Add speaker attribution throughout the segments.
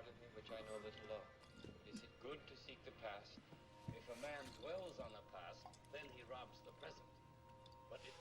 Speaker 1: part of me which I know little of. Is it good to seek the past? If a man dwells on the past, then he robs the present. But if...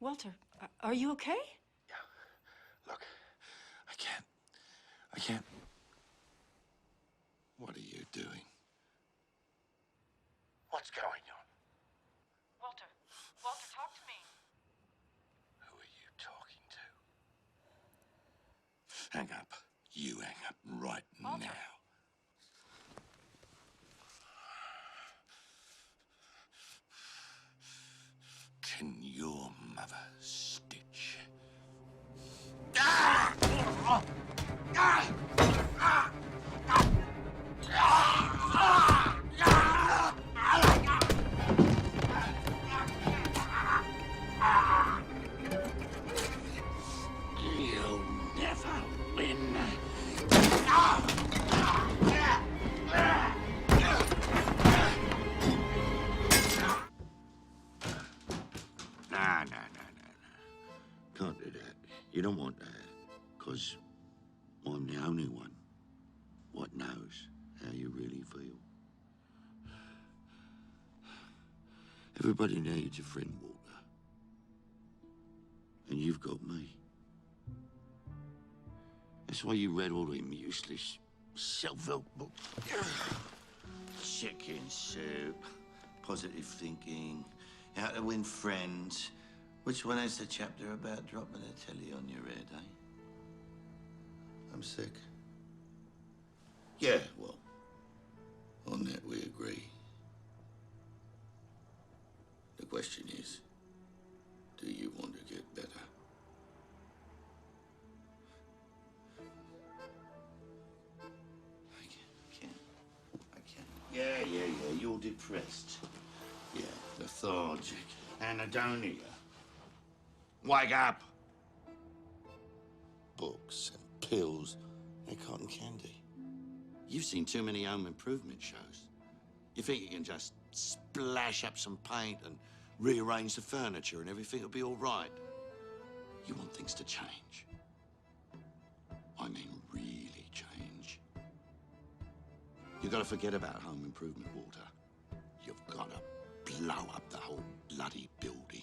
Speaker 2: Walter, are you okay?
Speaker 3: Yeah. Look, I can't. What are you doing? What's going on?
Speaker 2: Walter, talk to me.
Speaker 3: Who are you talking to? Hang up. You hang up right
Speaker 2: Walter.
Speaker 3: now. Can your mother stitch? You'll never win. No. Can't do that. You don't want that, because I'm the only one what knows how you really feel. Everybody needs a friend, Walter. And you've got me. That's why you read all them useless self-help books. Chicken soup, positive thinking, how to win friends. Which one has the chapter about dropping a telly on your head, eh? I'm sick. Yeah, well, on that we agree. The question is, do you want to get better? I can't. Yeah, you're depressed. Yeah, lethargic, anhedonia. Wake up! Books and pills and cotton candy. You've seen too many home improvement shows. You think you can just splash up some paint and rearrange the furniture and everything will be all right. You want things to change. I mean, really change. You've got to forget about home improvement, Walter. You've got to blow up the whole bloody building.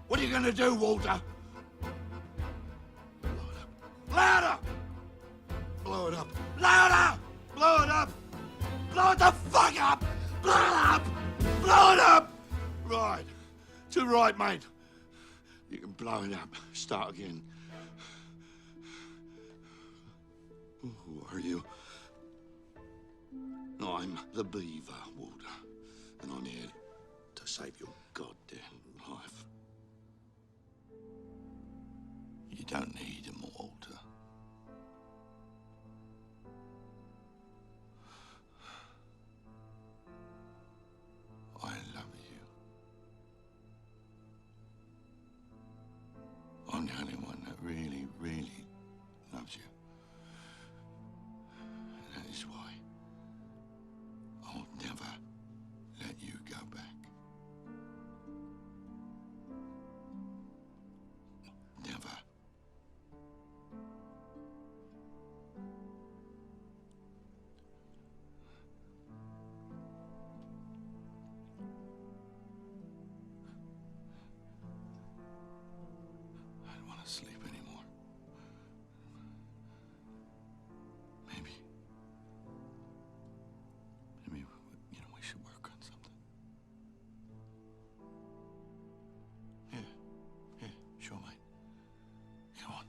Speaker 3: What are you gonna do, Walter? Blow it up. Louder! Blow it up. Louder! Blow it up! Blow it the fuck up! Blow it up! Blow it up! Right. To right, mate. You can blow it up. Start again. Who are you? I'm the Beaver, Walter. And I'm here to save your goddamn life. You don't need him, Walter. I love you. I'm the only one that really, really loves you. is why I'll never let you go back. Never. I don't want to sleep anymore. Maybe, we should work on something. Yeah, sure, mate. Come on.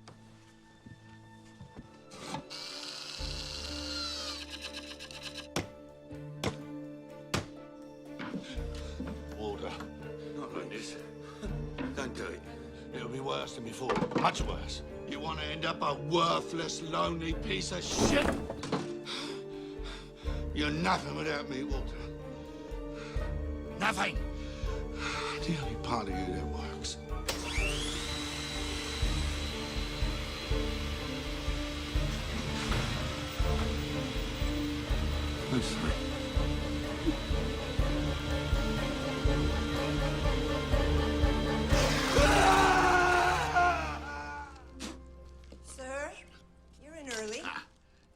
Speaker 3: Walter, not like this. Don't do it. It'll be worse than before. Much worse. You want to end up a worthless, lonely piece of shit? You're nothing without me, Walter. Nothing. The only part of you that works. I'm sorry.
Speaker 4: Sir, you're in early.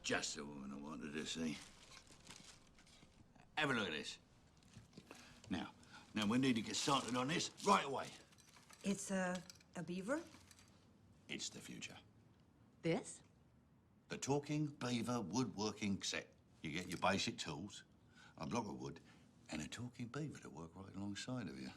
Speaker 3: Just the woman I wanted to see. Have a look at this. Now we need to get started on this right away.
Speaker 4: It's a beaver?
Speaker 3: It's the future.
Speaker 4: This?
Speaker 3: The talking beaver woodworking set. You get your basic tools, a block of wood, and a talking beaver to work right alongside of you.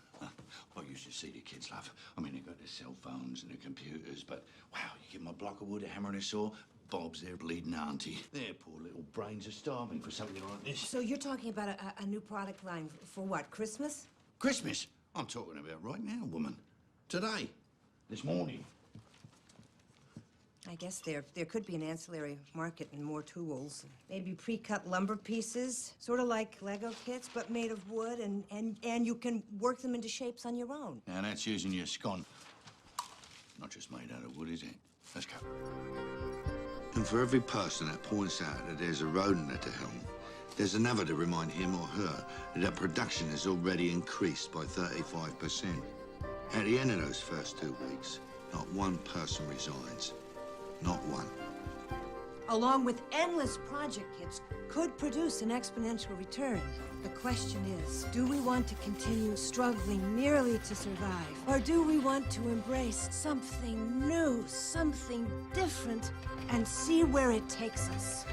Speaker 3: Well, you should see the kids, love. I mean, they've got their cell phones and their computers, but wow, you give them a block of wood, a hammer and a saw, Bob's their bleeding auntie. Their poor little brains are starving for something like this.
Speaker 4: So you're talking about a new product line for what, Christmas?
Speaker 3: Christmas? I'm talking about right now, woman. Today. This morning.
Speaker 4: I guess there could be an ancillary market and more tools. Maybe pre-cut lumber pieces, sort of like Lego kits, but made of wood, and you can work them into shapes on your own.
Speaker 3: Now, that's using your scone. Not just made out of wood, is it? Let's go. And for every person that points out that there's a rodent at the helm, there's another to remind him or her that production has already increased by 35%. At the end of those first 2 weeks, not one person resigns. Not one.
Speaker 4: Along with endless project kits, could produce an exponential return. The question is, do we want to continue struggling merely to survive? Or do we want to embrace something new, something different, and see where it takes us?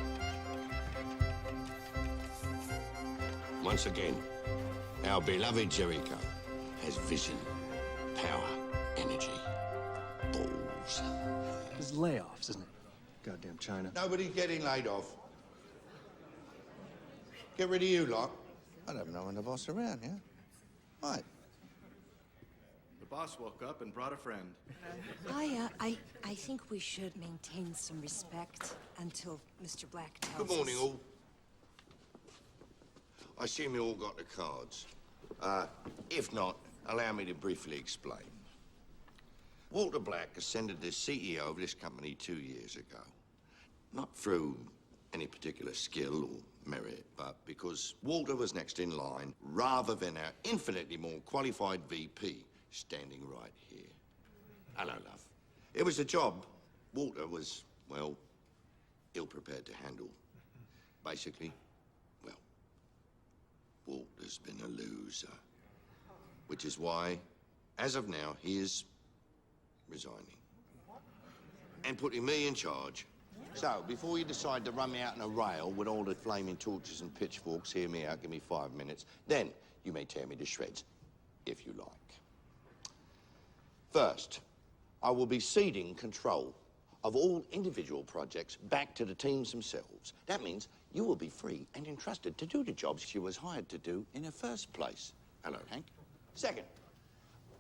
Speaker 3: Once again, our beloved Jericho has vision, power, energy, balls.
Speaker 5: There's layoffs, isn't it? Goddamn China.
Speaker 3: Nobody's getting laid off. Get rid of you lot. I don't know when the boss around, yeah? Right.
Speaker 6: The boss woke up and brought a friend.
Speaker 4: I think we should maintain some respect until Mr. Black tells us.
Speaker 3: Good morning, all. I assume you all got the cards. If not, allow me to briefly explain. Walter Black ascended as CEO of this company 2 years ago. Not through any particular skill or merit, but because Walter was next in line rather than our infinitely more qualified VP standing right here. Hello, love. It was a job Walter was, well, ill-prepared to handle. Basically, well, Walter's been a loser. Which is why, as of now, he is resigning. And putting me in charge. So, before you decide to run me out in a rail with all the flaming torches and pitchforks, hear me out, give me 5 minutes. Then, you may tear me to shreds, if you like. First, I will be ceding control of all individual projects back to the teams themselves. That means you will be free and entrusted to do the jobs you was hired to do in the first place. Hello, Hank. Second,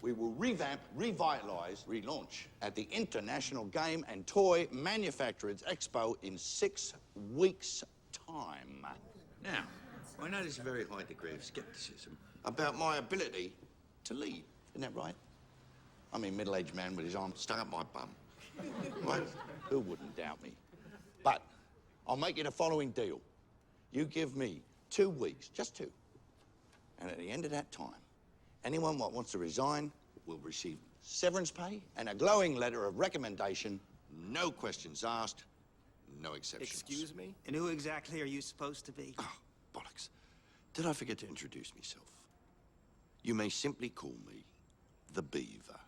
Speaker 3: we will revamp, revitalize, relaunch at the International Game and Toy Manufacturers Expo in 6 weeks' time. Now, I know there's a very high degree of skepticism about my ability to lead. Isn't that right? I mean, middle-aged man with his arm stuck up my bum. Right? Who wouldn't doubt me? But I'll make you the following deal. You give me 2 weeks, just 2. And at the end of that time, anyone what wants to resign will receive severance pay and a glowing letter of recommendation. No questions asked, no exceptions.
Speaker 6: Excuse me?
Speaker 7: And who exactly are you supposed to be?
Speaker 3: Oh, bollocks. Did I forget to introduce myself? You may simply call me the Beaver.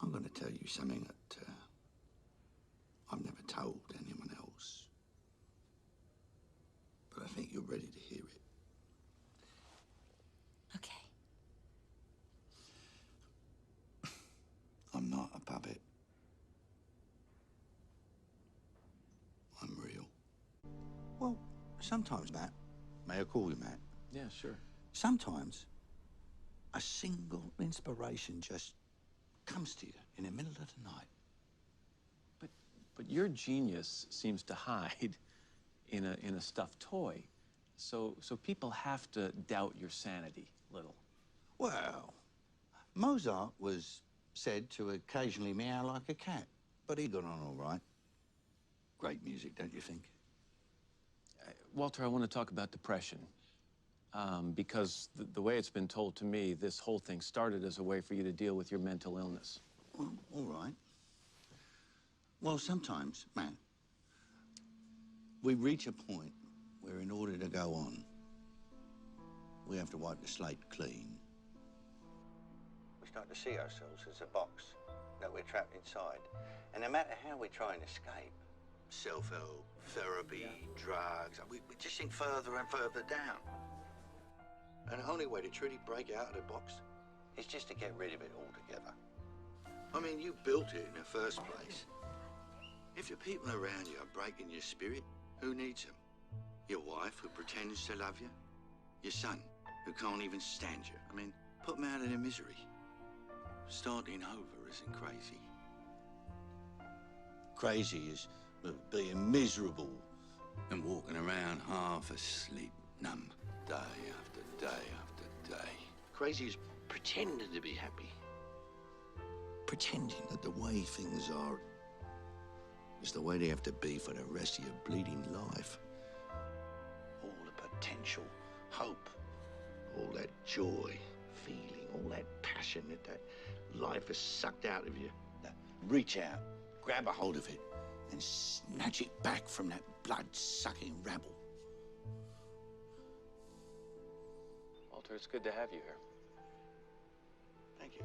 Speaker 3: I'm going to tell you something that I've never told anyone else. But I think you're ready to hear it.
Speaker 4: Okay.
Speaker 3: I'm not a puppet. I'm real. Well, sometimes, Matt. May I call you Matt?
Speaker 5: Yeah, sure.
Speaker 3: Sometimes a single inspiration just comes to you in the middle of the night.
Speaker 5: But your genius seems to hide in a stuffed toy. So people have to doubt your sanity a little.
Speaker 3: Well, Mozart was said to occasionally meow like a cat, but he got on all right. Great music, don't you think?
Speaker 5: Walter, I want to talk about depression. Because the way it's been told to me, this whole thing started as a way for you to deal with your mental illness.
Speaker 3: Well, all right. Well, sometimes, man, we reach a point where in order to go on, we have to wipe the slate clean. We start to see ourselves as a box that we're trapped inside. And no matter how we try and escape, self-help, therapy, drugs, we just sink further and further down. And the only way to truly break out of the box is just to get rid of it altogether. I mean, you built it in the first place. If the people around you are breaking your spirit, who needs them? Your wife who pretends to love you? Your son who can't even stand you? I mean, put them out of their misery. Starting over isn't crazy. Crazy is being miserable and walking around half asleep, numb, day after day after day. Crazy is pretending to be happy. Pretending that the way things are is the way they have to be for the rest of your bleeding life. All the potential, hope, all that joy, feeling, all that passion that life has sucked out of you. Now, reach out, grab a hold of it, and snatch it back from that blood-sucking rabble.
Speaker 5: Walter, it's good to have you here.
Speaker 3: Thank you.